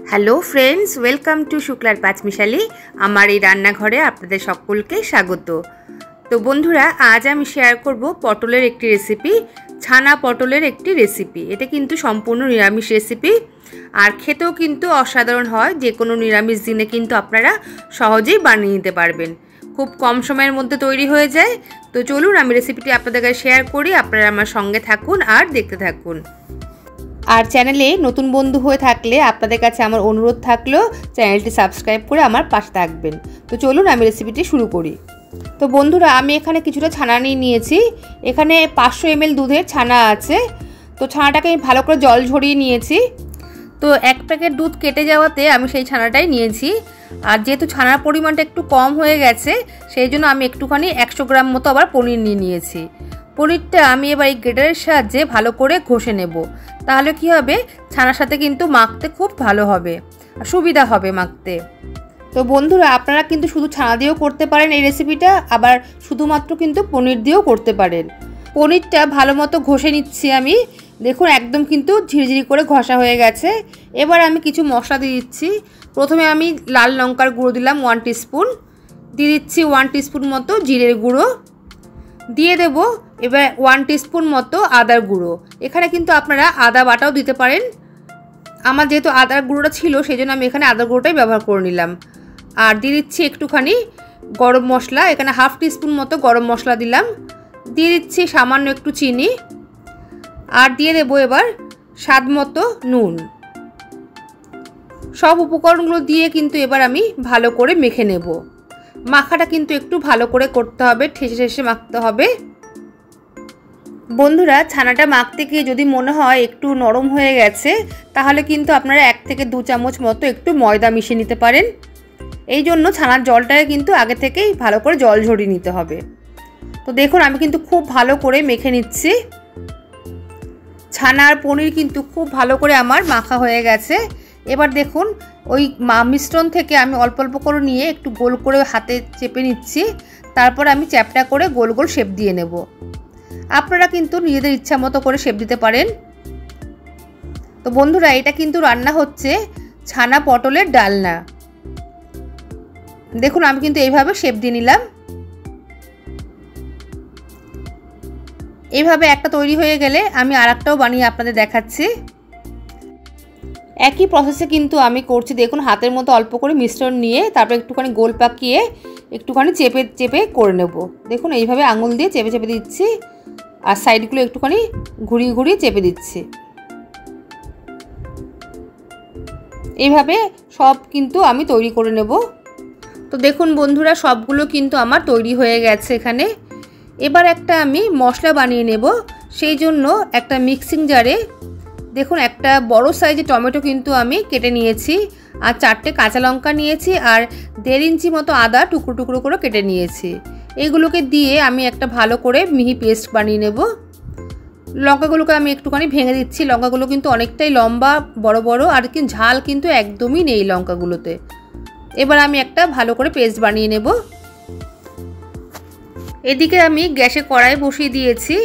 Hello friends, welcome to শুক্লার পাঁচমিশালি। আমার এই রান্নাঘরে আপনাদের সকলকে স্বাগত। তো বন্ধুরা, আজ আমি শেয়ার করব পটলের একটি রেসিপি, ছানা পটলের একটি রেসিপি। এটা কিন্তু সম্পূর্ণ নিরামিষ রেসিপি, আর খেতেও কিন্তু অসাধারণ হয়। যে কোনো নিরামিষ দিনে কিন্তু আপনারা সহজেই বানিয়ে নিতে পারবেন, খুব কম সময়ের মধ্যে তৈরি হয়ে যায়। তো চলুন আমি রেসিপিটি আপনাদের কাছে শেয়ার করি, আপনারা আমার সঙ্গে থাকুন আর দেখতে থাকুন। আর চ্যানেলে নতুন বন্ধু হয়ে থাকলে আপনাদের কাছে আমার অনুরোধ থাকলো চ্যানেলটি সাবস্ক্রাইব করে আমার পাশে থাকবেন। তো চলুন আমি রেসিপিটি শুরু করি। তো বন্ধুরা, আমি এখানে কিছুটা ছানা নিয়েছি। এখানে 500 ml দুধের ছানা আছে। তো ছানাটাকে আমি ভালো করে জল ঝরিয়ে নিয়েছি। তো 1 প্যাকেট দুধ কেটে যাওয়াতে আমি সেই ছানাটাই নিয়েছি। আর যেহেতু ছানার পরিমাণটা একটু কম হয়ে গেছে, সেই জন্য আমি একটুখানি 100 গ্রাম মতো আবার পনির নিয়েছি। পনিরটা আমি এবার এই গ্রেটারের সাহায্যে ভালো করে ঘষে নেব। তাহলে কি হবে, ছানার সাথে কিন্তু মাখতে খুব ভালো হবে, সুবিধা হবে মাখতে। তো বন্ধুরা, আপনারা কিন্তু শুধু ছানা দিয়েও করতে পারেন এই রেসিপিটা, আবার শুধুমাত্র কিন্তু পনির দিয়েও করতে পারেন। পনিরটা ভালো মতো ঘষে নিচ্ছি আমি। দেখুন, একদম কিন্তু ঝিরিঝিরি করে ঘষা হয়ে গেছে। এবার আমি কিছু মশলা দিয়ে দিচ্ছি। প্রথমে আমি লাল লঙ্কার গুঁড়ো দিলাম 1 টিস্পুন, দিয়ে দিচ্ছি 1 টিস্পুন মতো জিরের গুঁড়ো, দিয়ে দেব এবার 1 টিস্পুন মতো আদার গুঁড়ো। এখানে কিন্তু আপনারা আদা বাটাও দিতে পারেন। আমার যেহেতু আদার গুঁড়োটা ছিল, সেই জন্য আমি এখানে আদার গুঁড়োটাই ব্যবহার করে নিলাম। আর দিয়ে দিচ্ছি একটুখানি গরম মশলা, এখানে 1/2 টিস্পুন মতো গরম মশলা দিলাম। দিয়ে দিচ্ছি সামান্য একটু চিনি, আর দিয়ে দেবো এবার স্বাদ মতো নুন। সব উপকরণগুলো দিয়ে কিন্তু এবার আমি ভালো করে মেখে নেব। মাখাটা কিন্তু একটু ভালো করে করতে হবে, ঠেসে ঠেসে মাখতে হবে। বন্ধুরা, ছানাটা মাখতে গিয়ে যদি মনে হয় একটু নরম হয়ে গেছে, তাহলে কিন্তু আপনারা 1 থেকে 2 চামচ মতো একটু ময়দা মিশিয়ে নিতে পারেন। এই জন্য ছানার জলটাকে কিন্তু আগে থেকেই ভালো করে জল ঝরিয়ে নিতে হবে। তো দেখুন, আমি কিন্তু খুব ভালো করে মেখে নিচ্ছি। ছানা আর পনির কিন্তু খুব ভালো করে আমার মাখা হয়ে গেছে। এবার দেখুন, ওই মিশ্রণ থেকে আমি অল্প অল্প করে নিয়ে একটু গোল করে হাতে চেপে নিচ্ছি। তারপর আমি চ্যাপটা করে গোল গোল শেপ দিয়ে নেব। আপনারা কিন্তু নিজেদের ইচ্ছা মতো করে শেপ দিতে পারেন। তো বন্ধুরা, এটা কিন্তু রান্না হচ্ছে ছানা পটলের ডালনা। দেখুন, আমি কিন্তু এইভাবে শেপ দিয়ে নিলাম। এইভাবে একটা তৈরি হয়ে গেলে আমি আরেকটাও বানিয়ে আপনাদের দেখাচ্ছি। একই প্রসেসে কিন্তু আমি করছি। দেখুন, হাতের মতো অল্প করে মিশ্রণ নিয়ে তারপর একটুখানি গোল পাকিয়ে একটুখানি চেপে চেপে করে নেব। দেখুন, এইভাবে আঙুল দিয়ে চেপে চেপে দিচ্ছি, আর সাইডগুলো একটুখানি ঘুরিয়ে ঘুরিয়ে চেপে দিচ্ছি। এইভাবে সব কিন্তু আমি তৈরি করে নেব। তো দেখুন বন্ধুরা, সবগুলো কিন্তু আমার তৈরি হয়ে গেছে এখানে। এবার একটা আমি মশলা বানিয়ে নেব। সেই জন্য একটা মিক্সিং জারে দেখুন একটা বড় সাইজের টমেটো কিন্তু আমি কেটে নিয়েছি, আর 4টে কাঁচা লঙ্কা নিয়েছি, আর 1.5 ইঞ্চি মতো আদা টুকরো টুকরো করে কেটে নিয়েছি। এইগুলোকে দিয়ে আমি একটা ভালো করে মিহি পেস্ট বানিয়ে নেব। লঙ্কাগুলোকে আমি একটুখানি ভেঙে দিচ্ছি। লঙ্কাগুলো কিন্তু অনেকটাই লম্বা বড় বড়, আর কিন্তু ঝাল কিন্তু একদমই নেই লঙ্কাগুলোতে। এবার আমি একটা ভালো করে পেস্ট বানিয়ে নেব। এদিকে আমি গ্যাসে কড়াই বসিয়ে দিয়েছি,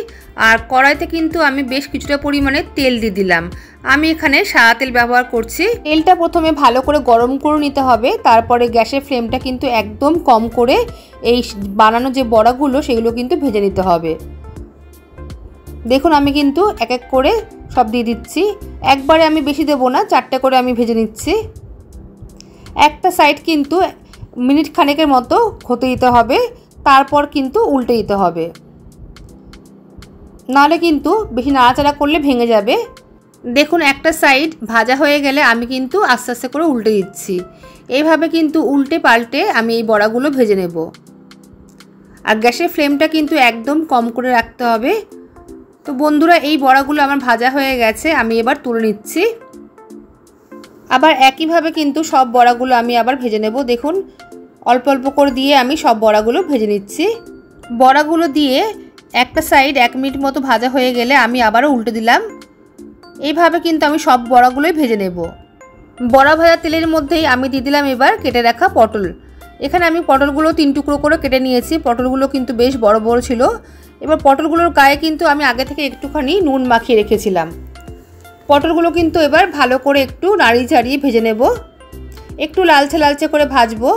আর কড়াইতে কিন্তু আমি বেশ কিছুটা পরিমাণে তেল দিয়ে দিলাম। আমি এখানে সাদা তেল ব্যবহার করছি। তেলটা প্রথমে ভালো করে গরম করে নিতে হবে, তারপরে গ্যাসের ফ্লেমটা কিন্তু একদম কম করে এই বানানো যে বড়াগুলো সেগুলো কিন্তু ভেজে নিতে হবে। দেখুন, আমি কিন্তু এক এক করে সব দিয়ে দিচ্ছি। একবারে আমি বেশি দেবো না, 4টে করে আমি ভেজে নিচ্ছি। একটা সাইড কিন্তু মিনিট খানেকের মতো হতে দিতে হবে, তারপর কিন্তু উল্টে দিতে হবে, নাহলে কিন্তু বেশি নাড়াচাড়া করলে ভেঙে যাবে। দেখুন, একটা সাইড ভাজা হয়ে গেলে আমি কিন্তু আস্তে আস্তে করে উল্টে দিচ্ছি। এইভাবে কিন্তু উল্টে পাল্টে আমি এই বড়াগুলো ভেজে নেব। আর গ্যাসের ফ্লেমটা কিন্তু একদম কম করে রাখতে হবে। তো বন্ধুরা, এই বড়াগুলো আমার ভাজা হয়ে গেছে, আমি এবার তুলে নিচ্ছি। আবার একইভাবে কিন্তু সব বড়াগুলো আমি আবার ভেজে নেব। দেখুন, অল্প অল্প করে দিয়ে আমি সব বড়াগুলো ভেজে নিচ্ছি। বড়াগুলো দিয়ে একটা সাইড 1 মিনিট মতো ভাজা হয়ে গেলে আমি আবারও উল্টে দিলাম। এইভাবে কিন্তু আমি সব বড়াগুলোই ভেজে নেব। বড়া ভাজা তেলের মধ্যেই আমি দিয়ে দিলাম এবার কেটে রাখা পটল। এখানে আমি পটলগুলো 3 টুকরো করে কেটে নিয়েছি। পটলগুলো কিন্তু বেশ বড় বড় ছিল। এবার পটলগুলোর গায়ে কিন্তু আমি আগে থেকে একটুখানি নুন মাখিয়ে রেখেছিলাম। পটলগুলো কিন্তু এবার ভালো করে একটু নাড়িয়ে চাড়িয়ে ভেজে নেব, একটু লালচে লালচে করে ভাজবো।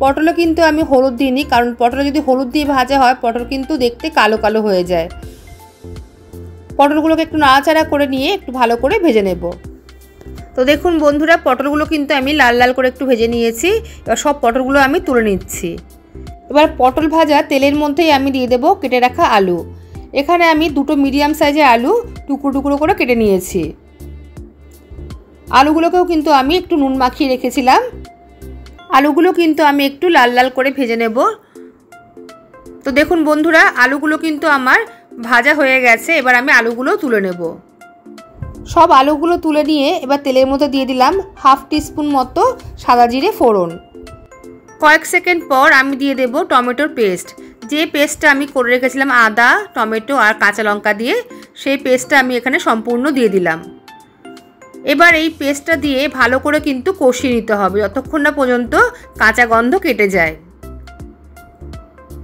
পটলে কিন্তু আমি হলুদ দিইনি, কারণ পটলে যদি হলুদ দিয়ে ভাজা হয় পটল কিন্তু দেখতে কালো কালো হয়ে যায়। পটলগুলোকে একটু নাড়াচাড়া করে নিয়ে একটু ভালো করে ভেজে নেব। তো দেখুন বন্ধুরা, পটলগুলো কিন্তু আমি লাল লাল করে একটু ভেজে নিয়েছি। এবার সব পটলগুলো আমি তুলে নিচ্ছি। এবার পটল ভাজা তেলের মধ্যেই আমি দিয়ে দেবো কেটে রাখা আলু। এখানে আমি দুটো মিডিয়াম সাইজের আলু টুকরো টুকরো করে কেটে নিয়েছি। আলুগুলোকেও কিন্তু আমি একটু নুন মাখিয়ে রেখেছিলাম। আলুগুলো কিন্তু আমি একটু লাল লাল করে ভেজে নেব। তো দেখুন বন্ধুরা, আলুগুলো কিন্তু আমার ভাজা হয়ে গেছে। এবার আমি আলুগুলো তুলে নেব। সব আলুগুলো তুলে নিয়ে এবার তেলের মধ্যে দিয়ে দিলাম হাফ টিস্পুন মতো সাদা জিরে ফোড়ন। কয়েক সেকেন্ড পর আমি দিয়ে দেব টমেটোর পেস্ট। যে পেস্টটা আমি করে রেখেছিলাম আদা, টমেটো আর কাঁচা লঙ্কা দিয়ে, সেই পেস্টটা আমি এখানে সম্পূর্ণ দিয়ে দিলাম। এবার এই পেস্টটা দিয়ে ভালো করে কিন্তু কষিয়ে নিতে হবে যতক্ষণ না পর্যন্ত কাঁচা গন্ধ কেটে যায়।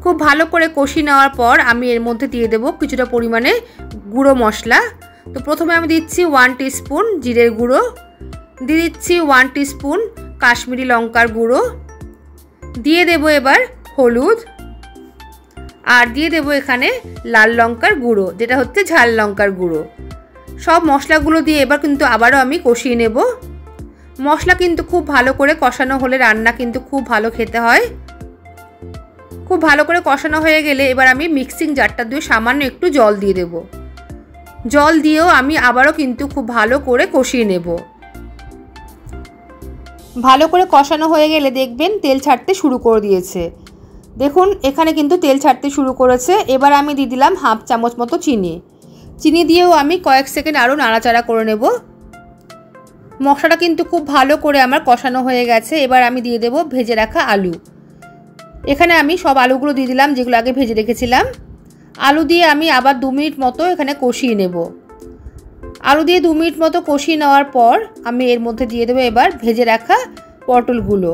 খুব ভালো করে কষিয়ে নেওয়ার পর আমি এর মধ্যে দিয়ে দেব কিছুটা পরিমাণে গুঁড়ো মশলা। তো প্রথমে আমি দিচ্ছি 1 টিস্পুন জিরের গুঁড়ো, দিয়ে দিচ্ছি 1 টিস্পুন কাশ্মীরি লঙ্কার গুঁড়ো, দিয়ে দেব এবার হলুদ, আর দিয়ে দেব এখানে লাল লঙ্কার গুঁড়ো, যেটা হচ্ছে ঝাল লঙ্কার গুঁড়ো। সব মশলাগুলো দিয়ে এবার কিন্তু আবারও আমি কষিয়ে নেব। মশলা কিন্তু খুব ভালো করে কষানো হলে রান্না কিন্তু খুব ভালো খেতে হয়। খুব ভালো করে কষানো হয়ে গেলে এবার আমি মিক্সিং জারটা দিয়ে সামান্য একটু জল দিয়ে দেব। জল দিয়েও আমি আবারও কিন্তু খুব ভালো করে কষিয়ে নেব। ভালো করে কষানো হয়ে গেলে দেখবেন তেল ছাড়তে শুরু করে দিয়েছে। দেখুন এখানে কিন্তু তেল ছাড়তে শুরু করেছে। এবার আমি দিয়ে দিলাম হাফ চামচ মতো চিনি। চিনি দিয়েও আমি কয়েক সেকেন্ড আরও নাড়াচাড়া করে নেব। মশলাটা কিন্তু খুব ভালো করে আমার কষানো হয়ে গেছে। এবার আমি দিয়ে দেব ভেজে রাখা আলু। এখানে আমি সব আলুগুলো দিয়ে দিলাম যেগুলো আগে ভেজে রেখেছিলাম। আলু দিয়ে আমি আবার 2 মিনিট মতো এখানে কষিয়ে নেব। আলু দিয়ে 2 মিনিট মতো কষিয়ে নেওয়ার পর আমি এর মধ্যে দিয়ে দেবো এবার ভেজে রাখা পটলগুলো।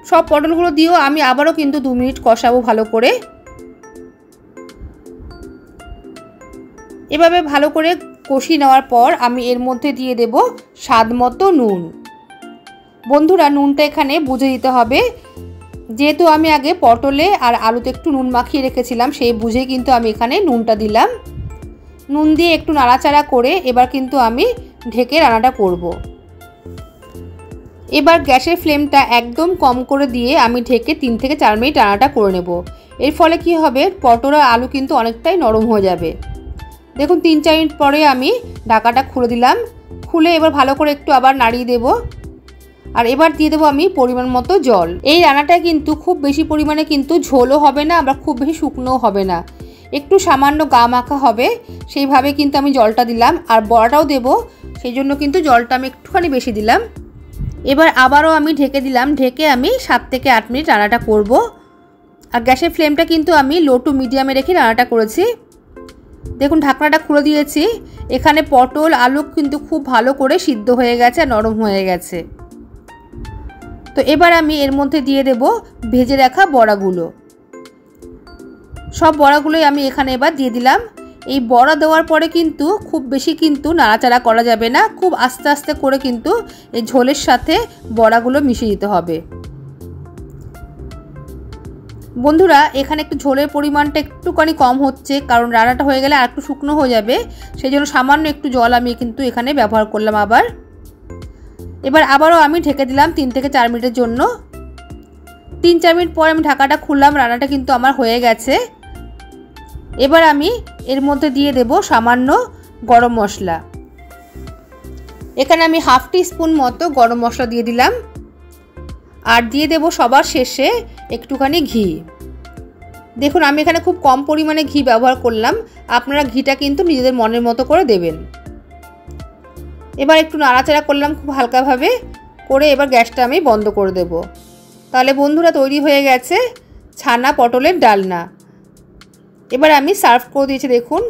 সব পটলগুলো দিয়েও আমি আবারও কিন্তু 2 মিনিট কষাবো ভালো করে। এভাবে ভালো করে কষিয়ে নেওয়ার পর আমি এর মধ্যে দিয়ে দেব স্বাদ মতো নুন। বন্ধুরা, নুনটা এখানে বুঝে দিতে হবে, যেহেতু আমি আগে পটলে আর আলুতে একটু নুন মাখিয়ে রেখেছিলাম, সেই বুঝে কিন্তু আমি এখানে নুনটা দিলাম। নুন দিয়ে একটু নাড়াচাড়া করে এবার কিন্তু আমি ঢেকে রান্নাটা করব। এবার গ্যাসের ফ্লেমটা একদম কম করে দিয়ে আমি ঢেকে 3 থেকে 4 মিনিট রান্নাটা করে নেব। এর ফলে কি হবে, পটল আর আলু কিন্তু অনেকটাই নরম হয়ে যাবে। দেখুন 3-4 মিনিট পরে আমি ঢাকাটা খুলে দিলাম। খুলে এবার ভালো করে একটু আবার নাড়িয়ে দেব। আর এবার দিয়ে দেবো আমি পরিমাণ মতো জল। এই রান্নাটা কিন্তু খুব বেশি পরিমাণে কিন্তু ঝোলও হবে না, আবার খুব বেশি শুকনোও হবে না, একটু সামান্য গা মাখা হবে, সেইভাবে কিন্তু আমি জলটা দিলাম। আর বড়াটাও দেবো, সেই জন্য কিন্তু জলটা আমি একটুখানি বেশি দিলাম। এবার আবারও আমি ঢেকে দিলাম। ঢেকে আমি 7 থেকে 8 মিনিট রান্নাটা করব। আর গ্যাসের ফ্লেমটা কিন্তু আমি লো টু মিডিয়ামে রেখে রান্নাটা করেছি। দেখুন ঢাকনাটা খুলে দিয়েছি। এখানে পটল আলু কিন্তু খুব ভালো করে সিদ্ধ হয়ে গেছে আর নরম হয়ে গেছে। তো এবার আমি এর মধ্যে দিয়ে দেব ভেজে রাখা বড়াগুলো। সব বড়াগুলোই আমি এখানে এবার দিয়ে দিলাম। এই বড়া দেওয়ার পরে কিন্তু খুব বেশি কিন্তু নাড়াচাড়া করা যাবে না, খুব আস্তে আস্তে করে কিন্তু এই ঝোলের সাথে বড়াগুলো মিশিয়ে দিতে হবে। বন্ধুরা, এখানে একটু ঝোলের পরিমাণটা একটুখানি কম হচ্ছে, কারণ রান্নাটা হয়ে গেলে আর একটু শুকনো হয়ে যাবে, সেই জন্য সামান্য একটু জল আমি কিন্তু এখানে ব্যবহার করলাম আবার। এবার আবারও আমি ঢেকে দিলাম 3 থেকে 4 মিনিটের জন্য। 3-4 মিনিট পর আমি ঢাকাটা খুললাম। রান্নাটা কিন্তু আমার হয়ে গেছে। এবার আমি এর মধ্যে দিয়ে দেব সামান্য গরম মশলা। এখানে আমি হাফ টিস্পুন মতো গরম মশলা দিয়ে দিলাম। আর দিয়ে দেব সবার শেষে একটুখানি ঘি। দেখুন আমি এখানে খুব কম পরিমাণে ঘি ব্যবহার করলাম, আপনারা ঘিটা কিন্তু নিজেদের মনের মতো করে দেবেন। এবার একটু নাড়াচাড়া করলাম খুব হালকাভাবে করে, এবার গ্যাসটা আমি বন্ধ করে দেব। তাহলে বন্ধুরা তৈরি হয়ে গেছে ছানা পটলের ডালনা। এবার আমি সার্ভ করে দিয়েছি। দেখুন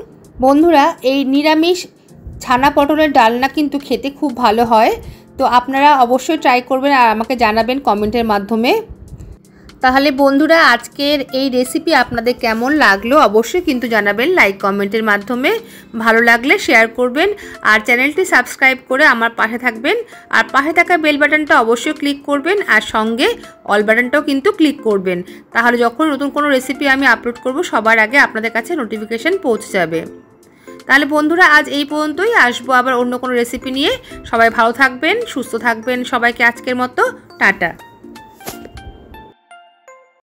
বন্ধুরা, এই নিরামিষ ছানা পটলের ডালনা কিন্তু খেতে খুব ভালো হয়। তো আপনারা অবশ্যই ট্রাই করবেন আর আমাকে জানাবেন কমেন্টের মাধ্যমে। তাহলে বন্ধুরা আজকের এই রেসিপি আপনাদের কেমন লাগলো অবশ্যই কিন্তু জানাবেন লাইক কমেন্টের মাধ্যমে। ভালো লাগলে শেয়ার করবেন আর চ্যানেলটি সাবস্ক্রাইব করে আমার পাশে থাকবেন। আর পাশে থাকা বেল বাটনটা অবশ্যই ক্লিক করবেন আর সঙ্গে অল বাটনটাও কিন্তু ক্লিক করবেন। তাহলে যখন নতুন কোনো রেসিপি আমি আপলোড করব সবার আগে আপনাদের কাছে নোটিফিকেশন পৌঁছে যাবে। তাহলে বন্ধুরা আজ এই পর্যন্তই, আসবো আবার অন্য কোনো রেসিপি নিয়ে। সবাই ভালো থাকবেন, সুস্থ থাকবেন। সবাইকে আজকের মতো টাটা।